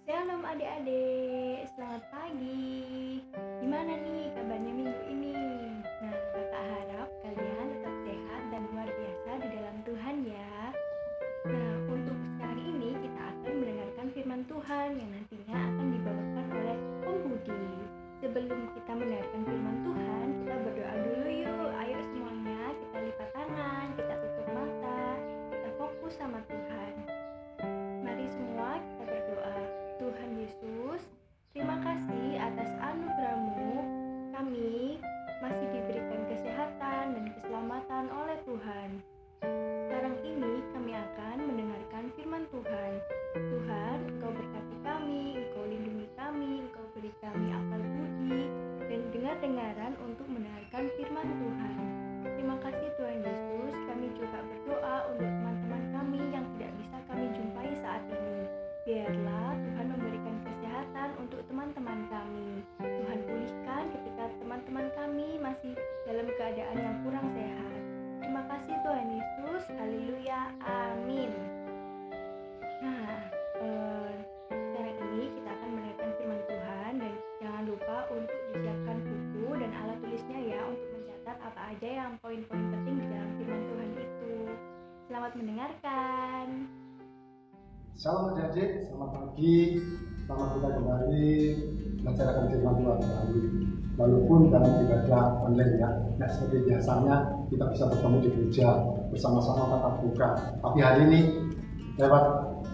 Shalom adik-adik, selamat pagi. Gimana nih kabarnya minggu ini? Nah, kakak harap kalian tetap sehat dan luar biasa di dalam Tuhan ya. Nah, untuk sekarang ini kita akan mendengarkan firman Tuhan yang nantinya akan dibawakan oleh Om Budi. Sebelum kita mendengarkan firman Tuhan, kita berdoa dulu yuk. Ayo semuanya, kita lipat tangan, kita tutup mata, kita fokus sama Tuhan. Mari semua kita berdoa. Tuhan Yesus, terima kasih atas anugerah-Mu. Kami masih diberikan kesehatan dan keselamatan oleh Tuhan. Sekarang ini kami akan mendengarkan firman Tuhan. Tuhan, Engkau berkati kami, Engkau lindungi kami, Engkau beri kami akal budi dan dengar-dengaran untuk mendengarkan firman Tuhan. Terima kasih Tuhan Yesus. Kami juga berdoa untuk teman-teman kami yang tidak bisa kami jumpai saat ini. Biarlah Tuhan memberikan kesehatan untuk teman-teman kami. Tuhan pulihkan ketika teman-teman kami masih dalam keadaan yang kurang sehat. Terima kasih Tuhan Yesus. Haleluya. Amin. Nah, sekarang ini kita akan mendengarkan firman Tuhan dan jangan lupa untuk disiapkan buku dan alat tulisnya ya untuk mencatat apa aja yang poin-poin penting di dalam firman Tuhan itu. Selamat mendengarkan. Shalom adik-adik, selamat pagi. Selamat kita kembali belajar firman Tuhan kembali. Walaupun dalam ibadah online ya, nah seperti biasanya kita bisa bertemu di gereja bersama-sama tatap muka. Tapi hari ini lewat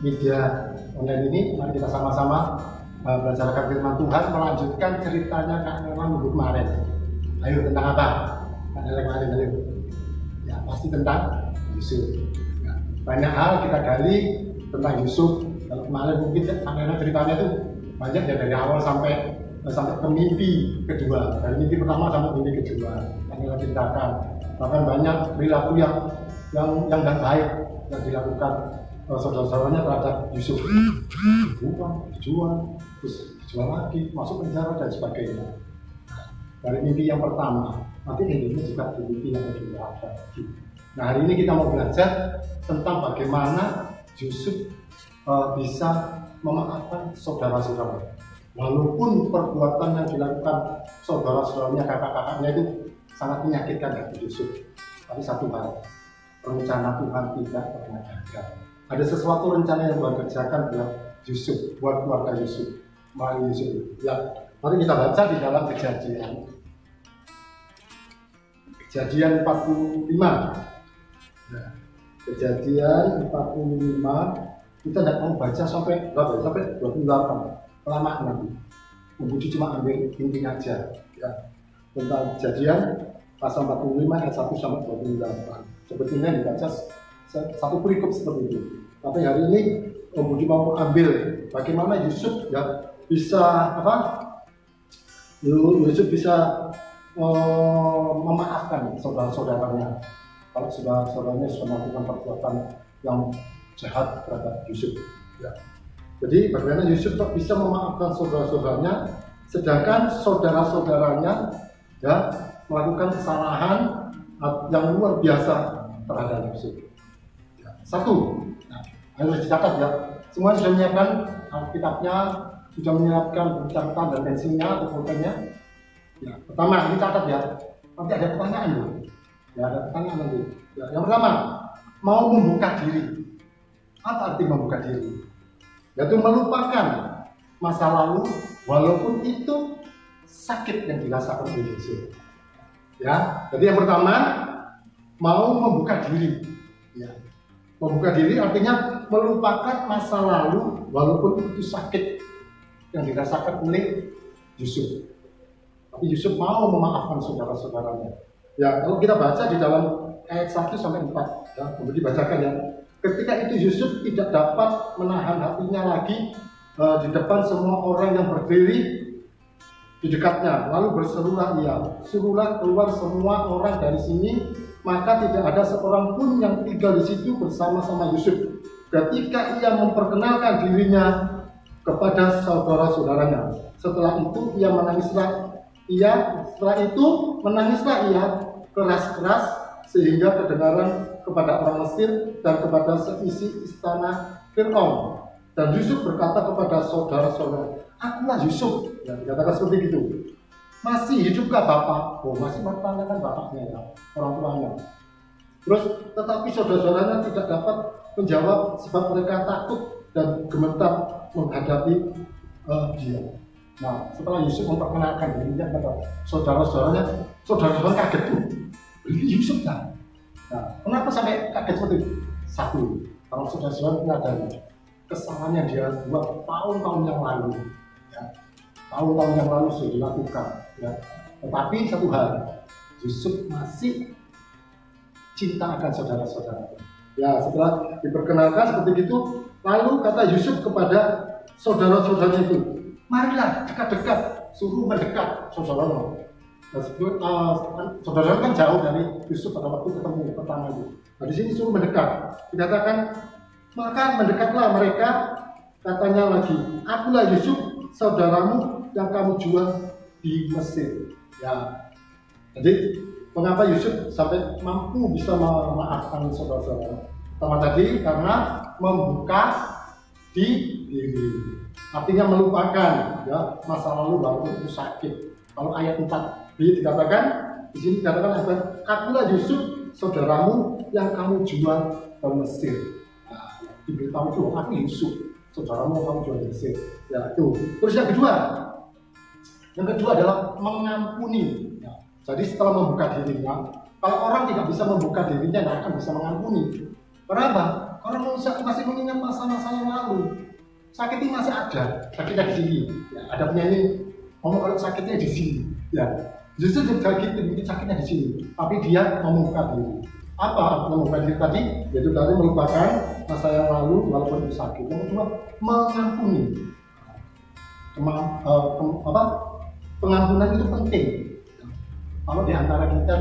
media online ini, mari kita sama-sama belajar firman Tuhan, melanjutkan ceritanya Kak Nela minggu kemarin. Ayo, tentang apa? Kak Nela kemarin, ayo. Ya, pasti tentang Yusuf. Ya, banyak hal kita gali tentang Yusuf. Kalau kemarin mungkin karena ceritanya tuh banyak ya, dari awal sampai ke mimpi kedua, dari mimpi pertama sampai mimpi kedua yang kita ceritakan. Bahkan banyak perilaku yang tidak baik yang dilakukan saudara-saudaranya terhadap Yusuf. Dijual, terus dijual lagi, masuk penjara dan sebagainya. Dari mimpi yang pertama, nanti intinya juga di mimpi yang kedua. Nah, hari ini kita mau belajar tentang bagaimana Yusuf bisa memaafkan saudara-saudara. Walaupun perbuatan yang dilakukan saudara-saudaranya, kakak-kakaknya itu sangat menyakitkan bagi Yusuf. Tapi satu hal, rencana Tuhan tidak pernah gagal. Ada sesuatu rencana yang Tuhan kerjakan buat Yusuf, buat keluarga Yusuf, melalui Yusuf. Ya, mari kita baca di dalam Kejadian 45. Nah, Kejadian 45 kita tidak mau baca sampai 28, lama nanti. Budi cuma ambil intinya aja ya. Tentang Kejadian pasal 45 ayat 1 sampai 28. Sebetulnya dibaca satu perikop seperti itu. Tapi hari ini Budi mau ambil bagaimana Yusuf ya bisa Yusuf bisa memaafkan saudara-saudaranya. Kalau saudara-saudaranya sudah melakukan perbuatan yang jahat terhadap Yusuf. Ya. Jadi bagaimana Yusuf bisa memaafkan saudara-saudaranya, sedangkan saudara-saudaranya ya melakukan kesalahan yang luar biasa terhadap Yusuf. Ya. Satu, harus dicatat ya. Semua sudah menyiapkan Alkitabnya, sudah menyiapkan catatan dan pensilnya atau pulpennya. Ya. Pertama, ini catat ya. Nanti ada pertanyaan loh. Ya, ada pertanyaan nanti. Ya, yang pertama, mau membuka diri. Apa arti membuka diri? Yaitu melupakan masa lalu, walaupun itu sakit yang dirasakan oleh Yusuf. Ya, jadi yang pertama, mau membuka diri. Ya, membuka diri artinya melupakan masa lalu, walaupun itu sakit yang dirasakan oleh Yusuf. Tapi Yusuf mau memaafkan saudara-saudaranya. Ya, kalau kita baca di dalam ayat 1 sampai 4, ya, boleh dibacakan ya. Ketika itu Yusuf tidak dapat menahan hatinya lagi di depan semua orang yang berdiri di dekatnya. Lalu berserulah ia, suruhlah keluar semua orang dari sini. Maka tidak ada seorang pun yang tinggal di situ bersama-sama Yusuf. Ketika ia memperkenalkan dirinya kepada saudara-saudaranya, setelah itu menangislah ia keras-keras sehingga kedengaran kepada orang Mesir dan kepada seisi istana Fir'aun. Dan Yusuf berkata kepada saudara-saudara, akulah Yusuf. Ya, dikatakan seperti itu. Masih hidupkah Bapak? Oh, masih mempertanyakan bapaknya ya, orang tuanya. Terus, tetapi saudara-saudaranya tidak dapat menjawab sebab mereka takut dan gemetar menghadapi dia. Nah, setelah Yusuf memperkenalkan dirinya kepada saudara-saudaranya, saudara-saudaranya kaget tuh. Ini Yusuf kan? Nah, kenapa sampai kaget seperti itu? Satu, kalau saudara-saudara menyadari kesalahan yang dia buat tahun-tahun yang lalu, ya, tahun-tahun yang lalu sudah dilakukan, ya. Tetapi satu hal, Yusuf masih cinta akan saudara-saudara. Ya, setelah diperkenalkan seperti itu, lalu kata Yusuf kepada saudara-saudaranya itu, marilah dekat-dekat, suruh mendekat saudara. Saudara kan jauh dari Yusuf pada waktu ketemu pertama itu. Nah, di sini suruh mendekat. Dikatakan, maka mendekatlah mereka, katanya lagi, akulah Yusuf, saudaramu yang kamu jual di Mesir. Ya, jadi mengapa Yusuf sampai mampu bisa memaafkan saudara-saudara? Pertama tadi karena membuka diri, artinya melupakan ya masa lalu walaupun itu sakit. Kalau ayat 4b dikatakan, di sini dikatakan apa? Akulah Yusuf, saudaramu yang kamu jual ke Mesir. Nah, diberitahu itu, aku Yusuf, saudaramu yang kamu jual ke Mesir. Ya itu. Terus yang kedua adalah mengampuni. Ya. Jadi setelah membuka dirinya, kalau orang tidak bisa membuka dirinya, tidak akan bisa mengampuni. Kenapa? Orang masih mengingat masa-masa yang lalu. Sakitnya masih ada, sakitnya di sini. Ya, ada penyanyi ngomong kalau sakitnya di sini. Ya, justru sakitnya di sini. Tapi dia membuka diri. Apa membuka diri tadi? Yaitu tadi melupakan masa yang lalu walaupun itu sakit. Yang kedua, mengampuni. Pengampunan itu penting. Kalau di antara kita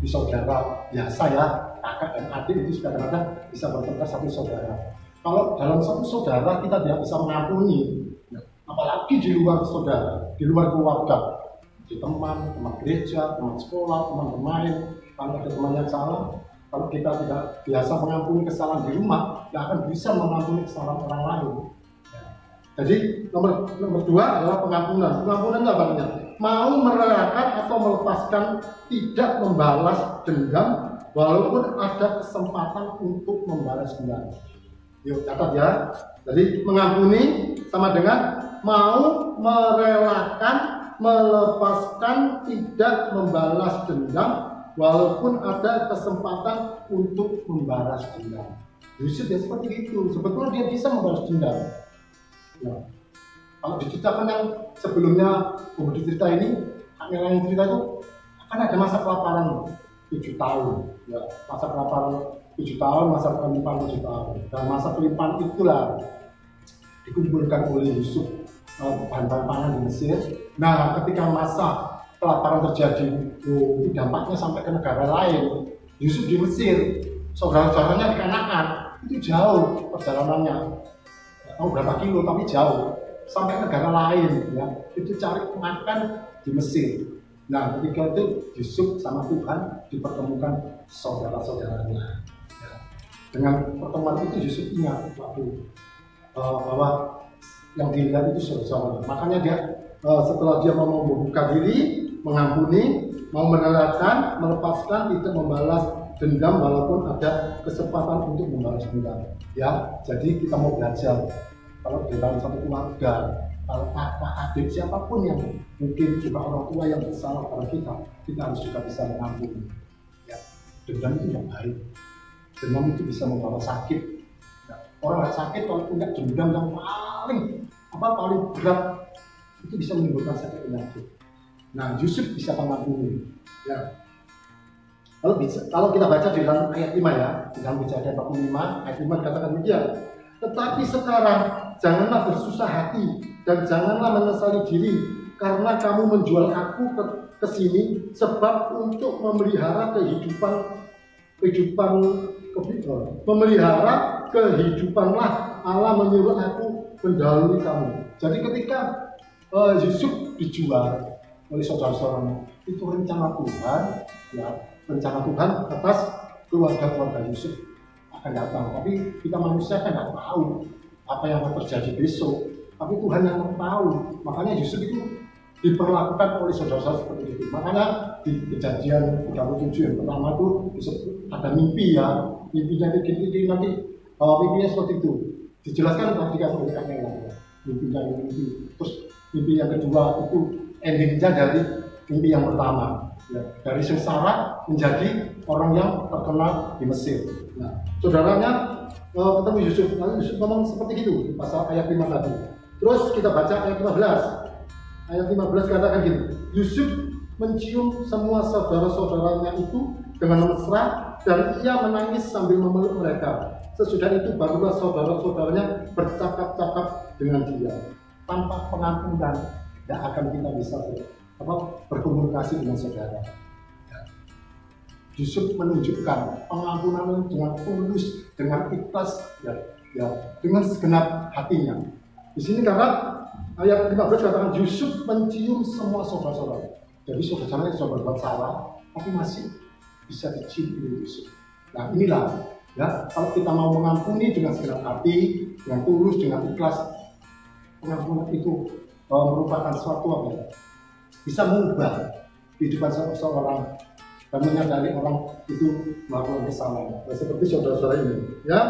di saudara biasa ya, kakak dan adik itu kadang-kadang bisa bertengkar satu saudara. Kalau dalam satu saudara kita tidak bisa mengampuni, ya, apalagi di luar saudara, di luar keluarga, di teman gereja, teman sekolah, teman bermain, kalau ada teman yang salah, kalau kita tidak biasa mengampuni kesalahan di rumah, tidak akan bisa mengampuni kesalahan orang lain. Ya. Jadi nomor dua adalah pengampunan. Pengampunan apa artinya? Mau merelakan atau melepaskan, tidak membalas dendam, walaupun ada kesempatan untuk membalas dendam. Yuk catat ya. Jadi mengampuni sama dengan mau merelakan, melepaskan, tidak membalas dendam, walaupun ada kesempatan untuk membalas dendam. Yusuf ya seperti itu. Sebetulnya dia bisa membalas dendam. Ya. Kalau diceritakan yang sebelumnya, cerita ini, yang cerita itu akan ada masa kelaparan 7 tahun, ya, masa kelaparan 7 tahun, masa kelimpahan 7 tahun, dan masa kelimpahan itulah dikumpulkan oleh Yusuf bahan-bahan pangan di Mesir. Nah, ketika masa kelaparan terjadi, itu dampaknya sampai ke negara lain. Yusuf di Mesir, saudara-saudaranya di Kanaan, itu jauh perjalanannya, tahu berapa kilo tapi jauh. Sampai negara lain, ya, itu cari makan di Mesir. Nah, ketika itu Yusuf sama Tuhan dipertemukan saudara-saudaranya. Ya. Dengan pertemuan itu Yusuf ingat waktu bahwa yang dilihat itu saudara. Makanya dia setelah dia mau membuka diri, mengampuni, mau menelakan, melepaskan, tidak membalas dendam walaupun ada kesempatan untuk membalas dendam. Ya, jadi kita mau belajar. Kalau di dalam satu keluarga, kalau kakak, adik, siapapun yang mungkin juga orang tua yang bersalah pada kita harus juga bisa mengampuni. Ya, dendam itu yang baik. Dendam itu bisa membawa sakit. Ya, orang nggak sakit kalau punya dendam yang paling berat itu bisa menimbulkan sakit penyakit. Nah, Yusuf bisa mengampuni. Ya. Kalau kita baca di dalam ayat 5 ya, di dalam Kejadian 45 ayat 5 dikatakan demikian. Tetapi sekarang janganlah bersusah hati dan janganlah menyesali diri karena kamu menjual aku ke sini sebab untuk memelihara kehidupanlah Allah menyuruh aku mendahului kamu. Jadi ketika Yusuf dijual oleh saudara-saudaranya, itu rencana Tuhan, ya, rencana Tuhan atas keluarga Yusuf akan datang. Tapi kita manusia kan tidak tahu apa yang akan terjadi besok, tapi Tuhan yang tahu. Makanya Yusuf itu diperlakukan oleh saudara-saudara seperti itu. Makanya di Kejadian 37 yang pertama itu ada mimpi ya, mimpinya ini nanti mimpinya seperti itu. Dijelaskan ketika mereka mimpinya mimpi. Terus mimpi yang kedua itu endingnya dari mimpi yang pertama. Ya, dari sengsara menjadi orang yang terkenal di Mesir. Nah, saudaranya ketemu Yusuf, lalu Yusuf ngomong seperti itu di pasal ayat 5 tadi. Terus kita baca ayat 15. Ayat 15 katakan gini, Yusuf mencium semua saudara-saudaranya itu dengan mesra dan ia menangis sambil memeluk mereka. Sesudah itu barulah saudara-saudaranya bercakap-cakap dengan dia. Tanpa pengampunan tidak akan kita bisa berkomunikasi dengan saudara. Yusuf menunjukkan pengampunan dengan tulus, dengan ikhlas, dengan segenap hatinya. Di sini karena ayat 15 katakan Yusuf mencium semua saudara-saudara. Jadi saudara-saudara sudah berbuat salah, tapi masih bisa dicium oleh Yusuf. Nah inilah ya, kalau kita mau mengampuni dengan segenap hati, dengan tulus, dengan ikhlas, pengampunan itu merupakan suatu apa ya? Bisa mengubah kehidupan seseorang dan menyadari orang itu melakukan kesalahan. Nah, seperti saudara-saudara ini, ya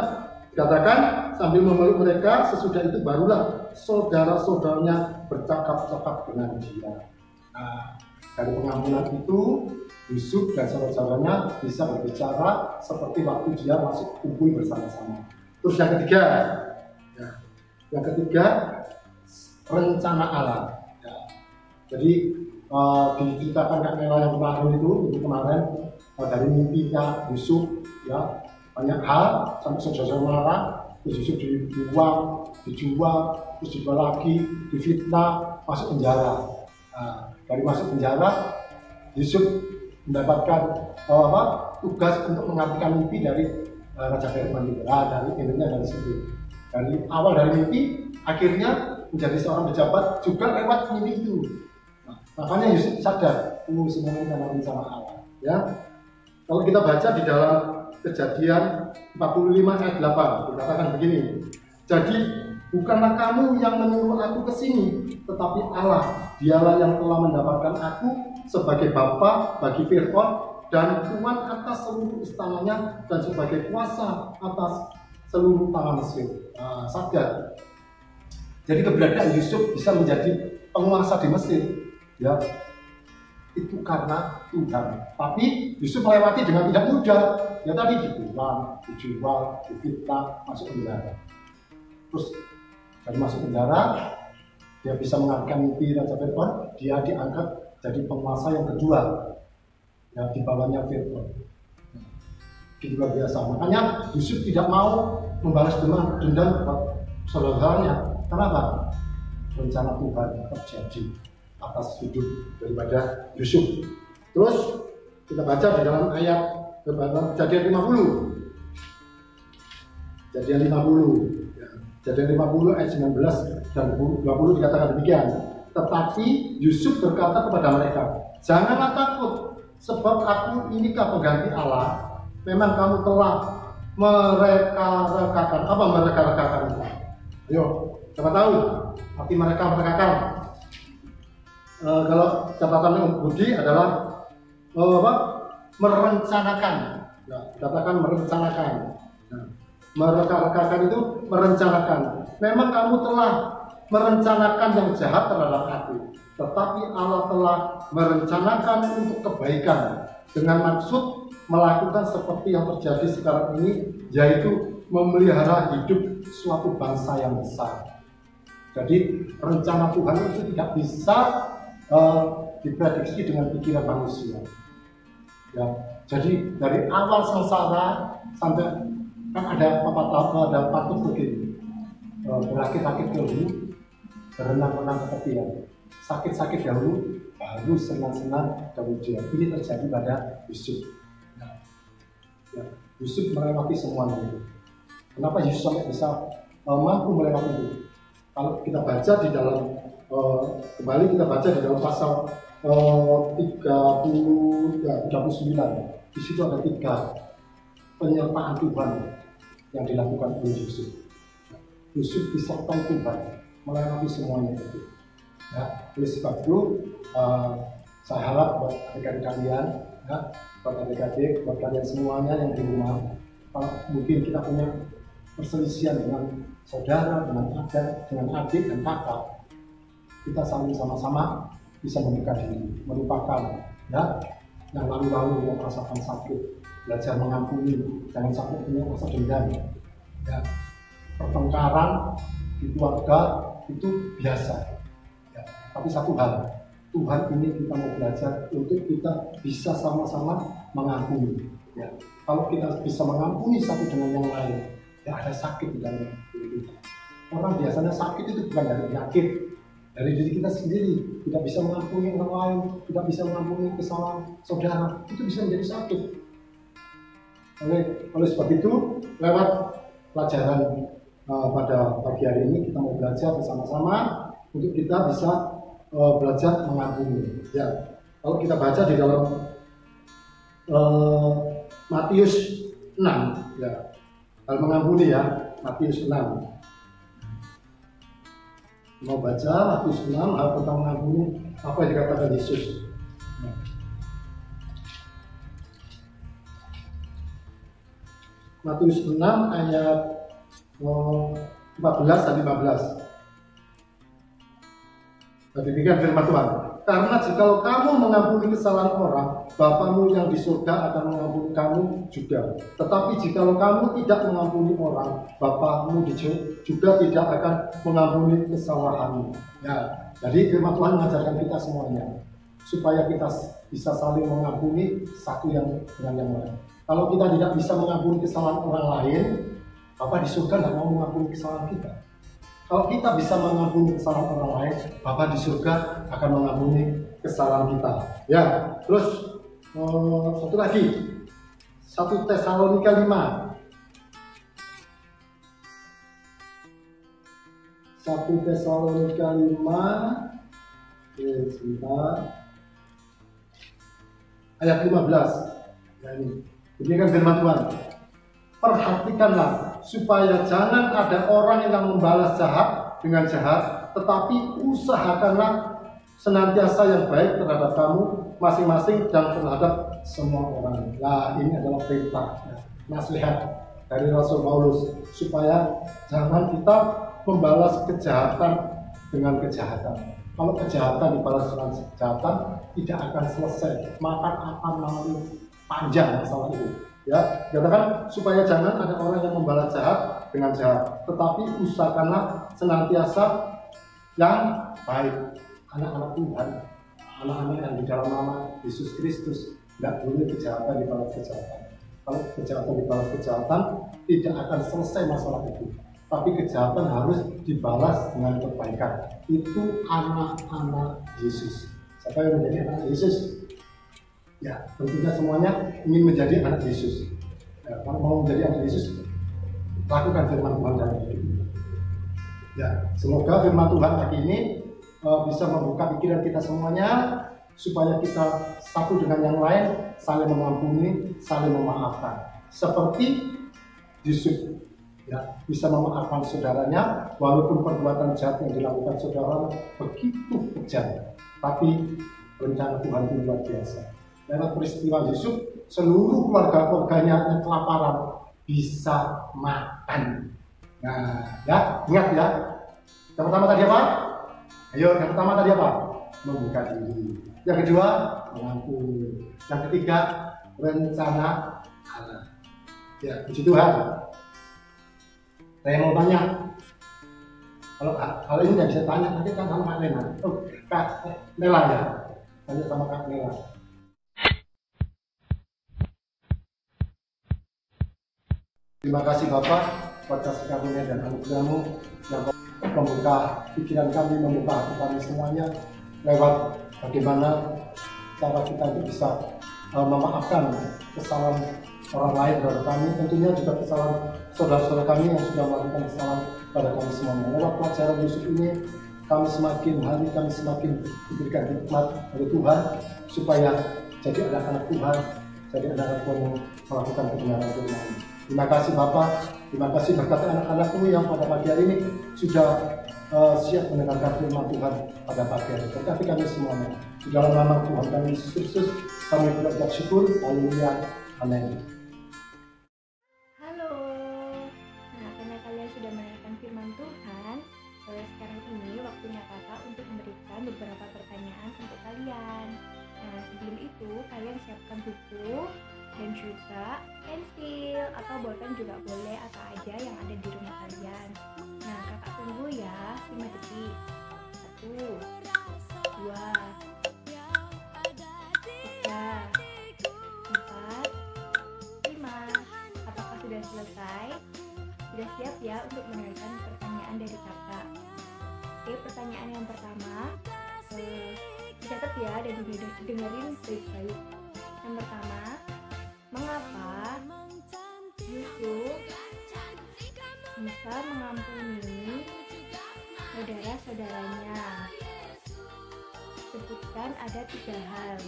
dikatakan sambil memeluk mereka, sesudah itu barulah saudara-saudaranya bercakap-cakap dengan dia. Nah, dari pengampunan itu Yusuf dan saudara-saudaranya bisa berbicara seperti waktu dia masuk kumpul bersama-sama. Terus yang ketiga rencana Allah. Ya. Jadi diceritakan Kak Nela yang kemarin itu kemarin dari mimpinya Yusuf, ya banyak hal sampai saudara marah, terus Yusuf dijual, terus dijual lagi, difitnah, masuk penjara. Nah, dari masuk penjara, Yusuf mendapatkan tugas untuk mengartikan mimpi dari Raja Firman itu. Dari intinya dari situ. Dari awal dari mimpi, akhirnya menjadi seorang pejabat juga lewat mimpi itu. Makanya Yusuf sadar, semuanya karena rencana Allah. Ya, kalau kita baca di dalam Kejadian 45 ayat 8, dikatakan begini. Jadi bukanlah kamu yang menyuruh aku ke sini, tetapi Allah, dialah yang telah mendapatkan aku sebagai bapa bagi Fir'aun dan tuan atas seluruh istananya dan sebagai kuasa atas seluruh tanah Mesir. Nah, sadar. Jadi keberadaan Yusuf bisa menjadi penguasa di Mesir. Ya, itu karena Tuhan. Tapi Yusuf melewati dengan tidak mudah. Ya tadi dibuang, dijual, difitnah, masuk penjara. Terus dari masuk penjara, dia bisa mengartikan mimpi Raja Fir'aun. Dia diangkat jadi penguasa yang kedua, ya di bawahnya Fir'aun. Itu luar biasa. Makanya Yusuf tidak mau membalas dendam saudaranya. Kenapa? Rencana Tuhan terjadi atas hidup daripada Yusuf. Terus kita baca di dalam ayat Kejadian 50. Kejadian 50. Ya. Kejadian 50 ayat 19 dan 20 dikatakan demikian. Tetapi Yusuf berkata kepada mereka, janganlah takut, sebab aku inikah pengganti Allah. Memang kamu telah mereka-rekakan. Apa mereka-rekakan itu? Ayo, siapa tahu arti mereka-rekakan? Kalau catatan Budi adalah merencanakan. Ya, katakan merencanakan. Nah, mereka-rekakan itu merencanakan. Memang kamu telah merencanakan yang jahat terhadap aku, tetapi Allah telah merencanakan untuk kebaikan dengan maksud melakukan seperti yang terjadi sekarang ini, yaitu memelihara hidup suatu bangsa yang besar. Jadi rencana Tuhan itu tidak bisa diprediksi dengan pikiran manusia. Ya, jadi dari awal sengsara sampai kan ada patut begini, berakit-akit dahulu, berenang-renang ketepian, sakit-sakit dahulu, baru senang-senang kemudian. Ini terjadi pada Yusuf. Ya, Yusuf melewati semuanya itu. Kenapa Yusuf sampai bisa mampu melewati itu? Kalau kita baca di dalam kembali kita baca di dalam pasal 39, di situ ada 3 penyertaan Tuhan yang dilakukan oleh Yusuf. Yusuf disertai Tuhan melewati semuanya itu. Ya, oleh sebab itu saya harap buat adik-adik kalian, ya, buat adik-adik, buat kalian semuanya yang di rumah, kalau mungkin kita punya perselisihan dengan saudara, dengan adik dan kakak, kita saling sama-sama bisa membuka diri, melupakan ya yang lalu-lalu yang merasakan sakit, belajar mengampuni, jangan sampai punya rasa dendam. Ya, pertengkaran di keluarga itu biasa. Ya, tapi satu hal, Tuhan ini kita mau belajar untuk kita bisa sama-sama mengampuni. Ya, kalau kita bisa mengampuni satu dengan yang lain, ya ada sakit di dalam diri kita. Orang biasanya sakit itu bukan dari penyakit, dari diri kita sendiri. Tidak bisa mengampuni orang lain, tidak bisa mengampuni kesalahan saudara, itu bisa menjadi sakit. Oleh sebab itu, lewat pelajaran pada pagi hari ini kita mau belajar bersama-sama untuk kita bisa belajar mengampuni. Ya, kalau kita baca di dalam Matius 6, ya, hal mengampuni ya, Matius 6. Mau baca Matius 6 hal tentang mengampuni, apa yang dikatakan Yesus. Matius 6 ayat 14 dan 15. Demikian firman Tuhan. Karena jikalau kamu mengampuni kesalahan orang, Bapamu yang di surga akan mengampuni kamu juga. Tetapi jikalau kamu tidak mengampuni orang, Bapamu juga tidak akan mengampuni kesalahanmu. Ya, jadi firman Tuhan mengajarkan kita semuanya supaya kita bisa saling mengampuni satu yang dengan yang lain. Kalau kita tidak bisa mengampuni kesalahan orang lain, Bapa di surga tidak mau mengampuni kesalahan kita. Kalau kita bisa mengampuni kesalahan orang lain, Bapa di surga akan mengampuni kesalahan kita. Ya, terus satu lagi, 1 Tesalonika 5. 1 Tesalonika 5. Sebentar. Ayat 15. Ya, ini kan firman Tuhan. Perhatikanlah supaya jangan ada orang yang membalas jahat dengan jahat, tetapi usahakanlah senantiasa yang baik terhadap kamu masing-masing dan terhadap semua orang. Nah, ini adalah perintah, nasihat dari Rasul Paulus supaya jangan kita membalas kejahatan dengan kejahatan. Kalau kejahatan dibalas dengan kejahatan, tidak akan selesai, maka akan makin panjang masalah itu. Ya, katakan supaya jangan ada orang yang membalas jahat dengan jahat, tetapi usahakanlah senantiasa yang baik. Anak-anak Tuhan, anak-anak yang di dalam nama Yesus Kristus, tidak boleh kejahatan dibalas kejahatan. Kalau kejahatan dibalas kejahatan, tidak akan selesai masalah itu. Tapi kejahatan harus dibalas dengan kebaikan. Itu anak-anak Yesus. Siapa yang menjadi anak Yesus? Ya, tentunya semuanya ingin menjadi anak Yesus. Ya, kalau mau menjadi anak Yesus, lakukan firman Tuhan dalam hidup. Ya, semoga firman Tuhan pagi ini bisa membuka pikiran kita semuanya, supaya kita satu dengan yang lain, saling mengampuni, saling memaafkan. Seperti Yusuf, ya, bisa memaafkan saudaranya, walaupun perbuatan jahat yang dilakukan saudara begitu kejam, tapi rencana Tuhan itu luar biasa. Dalam peristiwa Yusuf, seluruh keluarga-keluarganya yang kelaparan bisa makan. Nah, ya, ingat ya. Yang pertama tadi apa? Ayo, yang pertama tadi apa? Membuka diri. Yang kedua, mengampuni. Yang ketiga, rencana Allah. Ya, puji Tuhan. Saya mau tanya. Kalau ini nggak bisa tanya, nanti kan sama Kak Lena. Oh, Kak Nela ya. Tanya sama Kak Nela. Terima kasih Bapak buat kasih karunia dan anugerah-Mu yang membuka pikiran kami, membuka hati kami semuanya lewat bagaimana cara kita itu bisa memaafkan kesalahan orang lain terhadap kami, tentunya juga kesalahan saudara-saudara kami yang sudah melakukan kesalahan pada kami semuanya. Lewat pelajaran Yusuf ini, kami semakin diberikan hikmat oleh Tuhan supaya jadi anak-anak Tuhan, jadi anak-anak Tuhan yang melakukan kebenaran Tuhan. Terima kasih Bapak, Terima kasih berkat anak-anakku yang pada pagi hari ini sudah siap mendengarkan firman Tuhan pada pagi hari. Berkati kami semuanya. Di dalam nama Tuhan kami Yesus Kristus, kami berucap syukur. Haleluya. Amin. Halo. Nah, karena kalian sudah mendengarkan firman Tuhan, sekarang ini waktunya kakak untuk memberikan beberapa pertanyaan untuk kalian. Nah, sebelum itu kalian siapkan buku dan juga pensil atau bolpen juga boleh, apa aja yang ada di rumah kalian. Nah, kakak tunggu ya 5 detik. 1, 2, 3, 4, 5. Apakah sudah selesai? Sudah siap ya untuk mendengarkan pertanyaan dari kakak? Oke, pertanyaan yang pertama, dicatat ya dan dengerin baik-baik. Yang pertama, mengapa Yusuf bisa mengampuni saudara-saudaranya? Sebutkan ada 3 hal.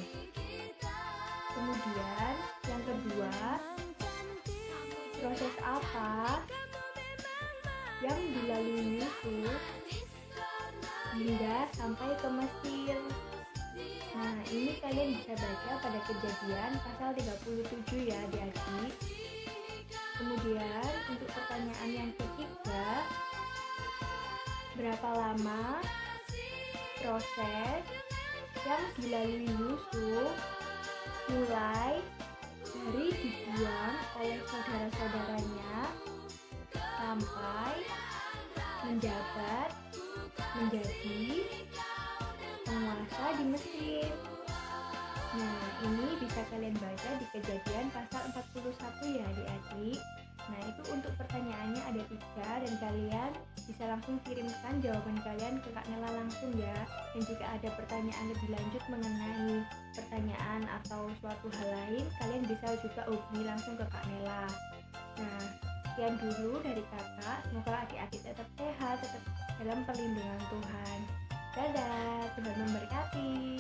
Kemudian yang kedua, proses apa yang dilalui Yusuf hingga sampai ke Mesir? Nah, ini kalian bisa baca pada Kejadian pasal 37 ya adik-adik. Kemudian untuk pertanyaan yang ketiga, berapa lama proses yang dilalui Yusuf mulai dari dibuang oleh saudara-saudaranya sampai menjabat menjadi penguasa di Mesir. Nah, ini bisa kalian baca di Kejadian pasal 41 ya adik-adik. Nah, itu untuk pertanyaannya ada 3 dan kalian bisa langsung kirimkan jawaban kalian ke Kak Nela langsung ya. Dan jika ada pertanyaan lebih lanjut mengenai pertanyaan atau suatu hal lain, kalian bisa juga hubungi langsung ke Kak Nela. Nah, sekian dulu dari kakak. Semoga adik-adik tetap sehat, tetap dalam perlindungan Tuhan. Dadah, Tuhan memberkati.